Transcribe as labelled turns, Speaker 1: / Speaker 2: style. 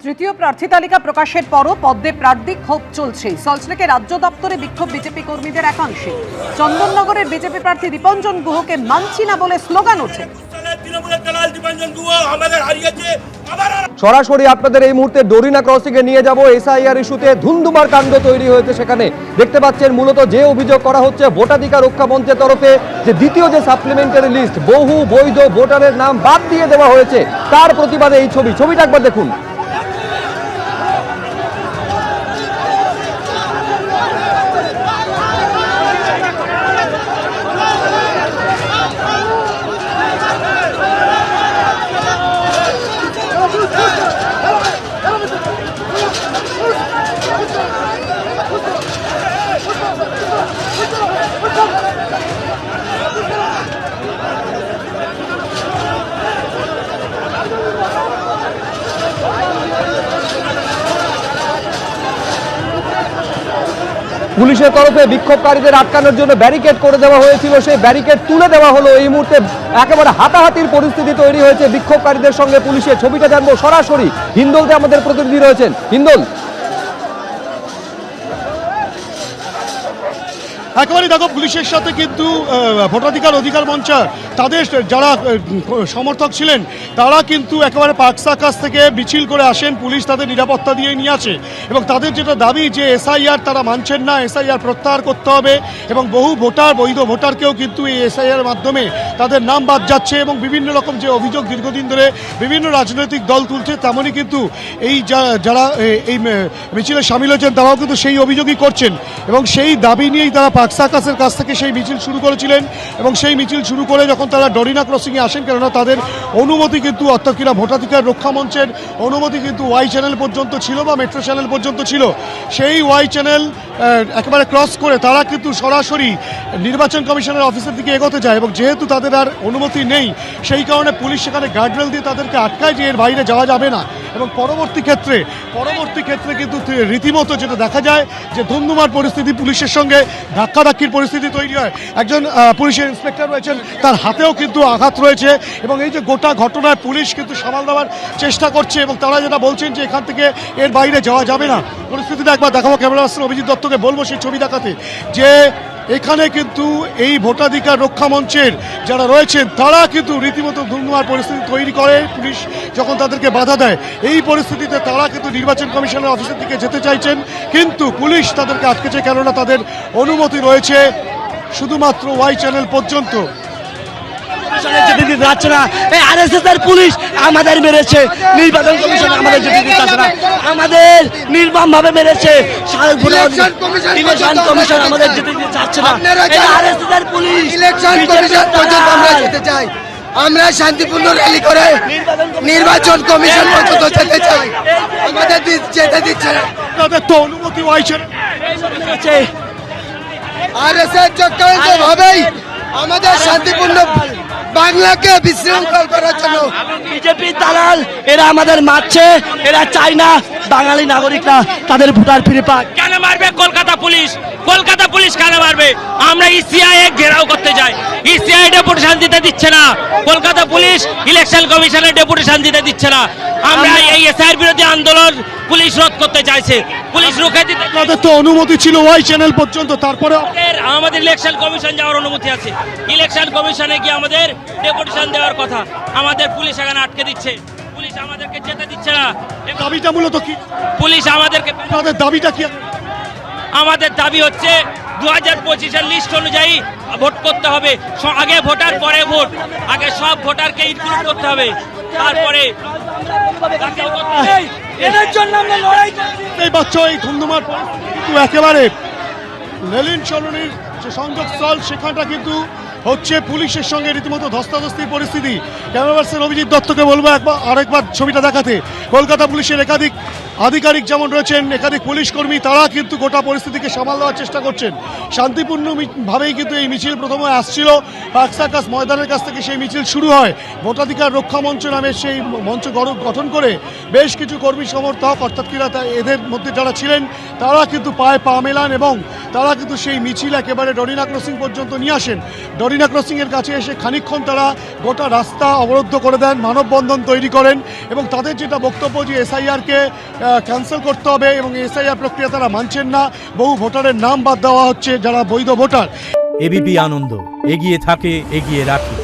Speaker 1: তৃতীয় প্রার্থী তালিকা প্রকাশের পরও পদ্মে প্রার্থী ক্ষোভ চলছে। সল্টলেকে রাজ্য দপ্তরে বিক্ষোভ বিজেপি কর্মীদের একাংশে। চন্দননগরের বিজেপি প্রার্থী দীপঞ্জন গুহকে মানছি না বলে স্লোগান ওঠে।
Speaker 2: সরাসরি আপনাদের এই মুহূর্তে ডোরিনা ক্রসিং এ নিয়ে যাব। এসআইআর ইস্যুতে ধুন্ধুমার কাণ্ড তৈরি হয়েছে। সেখানে দেখতে পাচ্ছেন মূলত যে অভিযোগ করা হচ্ছে ভোটাধিকার রক্ষা মঞ্চের তরফে যে দ্বিতীয় যে সাপ্লিমেন্টারি লিস্ট, বহু বৈধ ভোটারের নাম বাদ দিয়ে দেওয়া হয়েছে, তার প্রতিবাদে এই ছবিটা একবার দেখুন। পুলিশের তরফে বিক্ষোভকারীদের আটকানোর জন্য ব্যারিকেড করে দেওয়া হয়েছিল, সেই ব্যারিকেড তুলে দেওয়া হলো। এই মুহূর্তে একেবারে হাতাহাতির পরিস্থিতি তৈরি হয়েছে বিক্ষোভকারীদের সঙ্গে পুলিশের। ছবিটা জানবো সরাসরি হিন্দোলতে আমাদের প্রতিনিধি রয়েছেন। হিন্দোল,
Speaker 3: একেবারেই দেখো, পুলিশের সাথে কিন্তু ভোটাধিকার মঞ্চের তাদের যারা সমর্থক ছিলেন তারা কিন্তু একেবারে পাকসা কাছ থেকে মিছিল করে আসেন। পুলিশ তাদের নিরাপত্তা দিয়ে নিয়ে আসে এবং তাদের যেটা দাবি যে এসআইআর তারা মানছেন না, এসআইআর প্রত্যাহার করতে হবে এবং বহু বৈধ ভোটারকেও কিন্তু এই এসআইআর মাধ্যমে তাদের নাম বাদ যাচ্ছে এবং বিভিন্ন রকম যে অভিযোগ দীর্ঘদিন ধরে বিভিন্ন রাজনৈতিক দল তুলছে, তেমনই কিন্তু এই যারা এই মিছিলে সামিল হয়েছেন তারাও কিন্তু সেই অভিযোগই করছেন এবং সেই দাবি নিয়েই তারা পাকসা কাছের কাছ থেকে সেই মিছিল শুরু করেছিলেন এবং সেই মিছিল শুরু করে যখন তারা ডোরিনা ক্রসিংয়ে আসেন, কেননা তাদের অনুমতি কিন্তু অর্থাৎ কিনা ভোটাধিকার রক্ষা মঞ্চের অনুমতি কিন্তু ওয়াই চ্যানেল পর্যন্ত ছিল বা মেট্রো চ্যানেল পর্যন্ত ছিল, সেই ওয়াই চ্যানেল একেবারে ক্রস করে তারা কিন্তু সরাসরি নির্বাচন কমিশনের অফিসের দিকে এগোতে যায় এবং যেহেতু তাদের আর অনুমতি নেই সেই কারণে পুলিশ সেখানে গার্ডরেল দিয়ে তাদেরকে আটকায় যে এর বাইরে যাওয়া যাবে না এবং পরবর্তী ক্ষেত্রে কিন্তু রীতিমতো যেটা দেখা যায় যে ধুমধুমার পরিস্থিতি, পুলিশের সঙ্গে ধাক্কাধাক্কির পরিস্থিতি তৈরি হয়। একজন পুলিশের ইন্সপেক্টর রয়েছেন, তার হাতেও কিন্তু আঘাত রয়েছে এবং এই যে গোটা ঘটনায় পুলিশ কিন্তু সামাল দেওয়ার চেষ্টা করছে এবং তারা যেটা বলছেন যে এখান থেকে এর বাইরে যাওয়া যাবে না। পরিস্থিতিটা একবার দেখাবো, ক্যামেরা পার্সন অভিজিৎ দত্তকে বলবো সেই ছবি দেখাতে, যে এখানে কিন্তু এই ভোটাধিকার রক্ষা মঞ্চের যারা রয়েছেন তারা কিন্তু রীতিমতো ধুমধুমার পরিস্থিতি তৈরি করে পুলিশ যখন তাদেরকে বাধা দেয়। এই পরিস্থিতিতে তারা কিন্তু নির্বাচন কমিশনের অফিসের দিকে যেতে চাইছেন, কিন্তু পুলিশ তাদেরকে আটকেছে, কেননা তাদের অনুমতি রয়েছে শুধুমাত্র ওয়াই চ্যানেল পর্যন্ত।
Speaker 4: যাচ্ছে না, এই আরএসএস পুলিশ আমাদের মেরেছে, নির্বাচন কমিশন আমাদের যেতে দিচ্ছে না, আমাদের নির্মম ভাবে মেরেছে, ইলেকশন কমিশন আমাদের যেতে চাচ্ছে না, এই আরএসএস পুলিশ
Speaker 5: ইলেকশন কমিশন পর্যন্ত আমরা যেতে চাই, আমরা শান্তিপূর্ণ র্যালি করে নির্বাচন কমিশন পর্যন্ত যেতে চাই, আমাদের যেতে দিচ্ছে না।
Speaker 3: তাদের তো অনুমতি হয়েছে
Speaker 5: আরএসএস চক্রান্ত ভাবেই আমাদের শান্তিপূর্ণ বাংলাকে বিশৃঙ্খল করার জন্য
Speaker 4: বিজেপি দালাল এরা আমাদের মারছে, এরা চায় না বাঙালি নাগরিকরা তাদের ভোটার ফিরে পাক।
Speaker 6: কেন মারবে কলকাতা পুলিশ কেন মারবে? আমরা ইসিআই ঘেরাও করতে যাই, ইসিআই ডেপুটেশন দিতে দিচ্ছে না, কলকাতা পুলিশ ইলেকশন কমিশনের ডেপুটেশন দিতে দিচ্ছে না। আমরা এই এসআইআর বিরোধী আন্দোলন পুলিশ রোধ করতে চাইছে, পুলিশ রুখে দিতে।
Speaker 3: তাদের তো অনুমতি ছিল ওয়াই চ্যানেল পর্যন্ত, তারপরে
Speaker 6: আমাদের ইলেকশন কমিশন যাওয়ার অনুমতি আছে, ইলেকশন কমিশনে গিয়ে আমাদের ডেপুটেশন দেওয়ার কথা, আমাদের পুলিশ এখানে আটকে দিচ্ছে, পুলিশ আমাদেরকে যেতে দিচ্ছে না।
Speaker 3: দাবিটা মূলত কি?
Speaker 6: পুলিশ আমাদেরকে,
Speaker 3: তাদের দাবিটা কি?
Speaker 6: আমাদের দাবি হচ্ছে 2025-এর লিস্ট অনুযায়ী ভোট করতে হবে, আগে ভোটার পরে ভোট, আগে সব ভোটারকে ইনক্লুড করতে হবে, তারপরে
Speaker 4: এদের জন্য আমরা লড়াই
Speaker 3: এই বাচ্চা এই ধুমধুমার কিন্তু একেবারে লেলিন সরণির যে সংযোগস্থল সেখানটা কিন্তু হচ্ছে পুলিশের সঙ্গে রীতিমতো ধস্তাধস্তির পরিস্থিতি। ক্যামেরা পার্সন অভিজিৎ দত্তকে বলবো আরেকবার ছবিটা দেখাতে। কলকাতা পুলিশের একাধিক আধিকারিক যেমন রয়েছেন, একাধিক পুলিশ কর্মী, তারা কিন্তু গোটা পরিস্থিতিকে সামাল দেওয়ার চেষ্টা করছেন। শান্তিপূর্ণভাবেই কিন্তু এই মিছিল প্রথমে আসছিল পাকসাকাস ময়দানের কাছ থেকে, সেই মিছিল শুরু হয়। ভোটাধিকার রক্ষা মঞ্চ নামে সেই মঞ্চ গঠন করে বেশ কিছু কর্মী সমর্থক অর্থাৎ কিনা এদের মধ্যে যারা ছিলেন তারা কিন্তু পায়ে পা মেলান এবং তারা কিন্তু সেই মিছিল একেবারে ডোরিনা ক্রসিং পর্যন্ত নিয়ে আসেন। ডরিনা ক্রসিংয়ের কাছে এসে খানিকক্ষণ তারা গোটা রাস্তা অবরুদ্ধ করে দেন, মানববন্ধন তৈরি করেন এবং তাদের যেটা বক্তব্য যে এসআইআরকে ক্যান্সেল করতে হবে এবং এসআইআর প্রক্রিয়া তারা মানছেন না, বহু ভোটারের নাম বাদ দেওয়া হচ্ছে যারা বৈধ ভোটার।
Speaker 7: এবিপি আনন্দ, এগিয়ে থাকে, এগিয়ে রাখে।